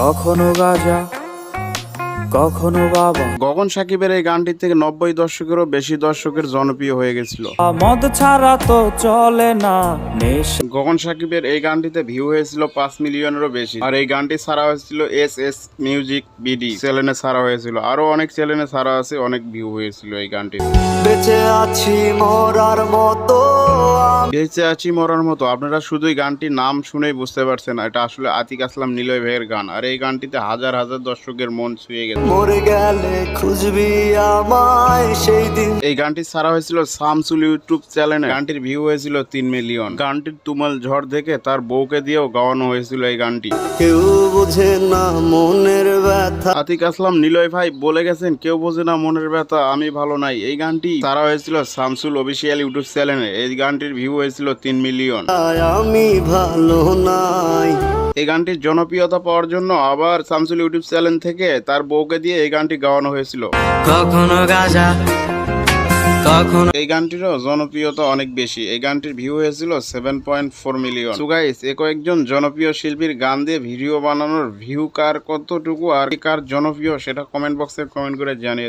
কখনো গাজা কখনো বাবা। গগন সাকিবের এই গানটি থেকে 90 দশকেরও বেশি দর্শকের জনপ্রিয় হয়ে গেছিল। মদ ছাড়া তো চলে না নেশা। গগন সাকিবের এই গানটিতে ভিউ হয়েছিল 5 মিলিয়নেরও বেশি। আর এই গানটি ছাড়া হয়েছিল এস মিউজিক বিডি চ্যানেলে ছাড়া হয়েছিল। আরো অনেক চ্যানেলে ছাড়া আছে, অনেক ভিউ হয়েছিল এই গানটি। বেঁচে আছি মরার মতো বেঁচে আছি মরার মতো। আপনারা শুধু এই গানটির নাম শুনেই বুঝতে পারছেন এটা আসলে আতিক আসলাম নিলয় ভাইয়ের গান। আর এই গানটিতে হাজার হাজার দর্শকের মন ছুঁয়ে গেছে। মরে গেলে খুঁজবি আমায় সেই দিন। এই গানটি ছাড়া হয়েছিল শামসুল ইউটিউব চ্যানেলে। গানটির ভিউ হয়েছিল 3 মিলিয়ন। গানটির তুমুল ঝড় দেখে তার বউকে দিয়েও গাওয়ানো হয়েছিল এই গানটি। কেউ বোঝে না মনের ব্যথা। আতিক আসলাম নিলয় ভাই বলে গেছেন, কেউ বোঝে না মনের ব্যথা, আমি ভালো নাই। এই গানটি ছাড়া হয়েছিল শামসুল অফিসিয়াল ইউটিউব চ্যানেলে। এই গানটির ভিউ হয়েছিল 3 মিলিয়ন। আমি ভালো নাই। এই গানটির জনপ্রিয়তা পাওয়ার জন্য আবার শামসুল ইউটিউব চ্যানেল থেকে তার বউকে দিয়ে এই গানটি গাওয়ানো হয়েছিল। কখনো গাজা কখনো। এই গানটিরও জনপ্রিয়তা অনেক বেশি। এই গানটির ভিউ হয়েছিল 7.4 মিলিয়ন। সো গাইস, কয়েকজন জনপ্রিয় শিল্পীর গান দিয়ে ভিডিও বানানোর ভিউ কার কতটুকু আর কার জনপ্রিয় সেটা কমেন্ট বক্সে কমেন্ট করে জানিয়ে দিন।